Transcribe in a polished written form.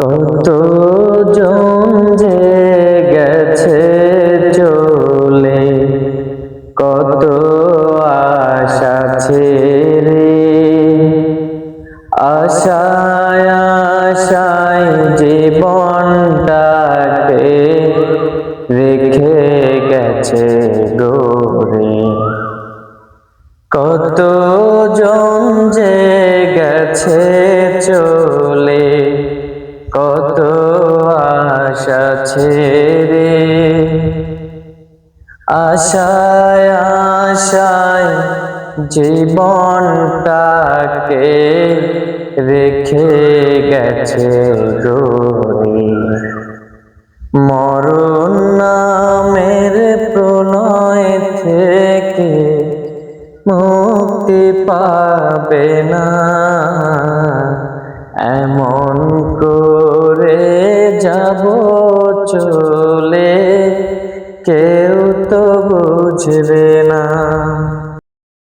কত জন যে গেছে চলে, কত আশা ছেড়ে, আশায় আশায় জীবনটাকে রেখে গেছে গড়ে। কত জন যে গেছে চলে, কত আশা ছেড়ে, আশায় আশায় জীবনটাকে রেখে গেছে গড়ে। মরণ নামের প্রলয় থেকে মুক্তি পাবে না, এমন করে যাব চলে, কেউ তো বুঝবে না।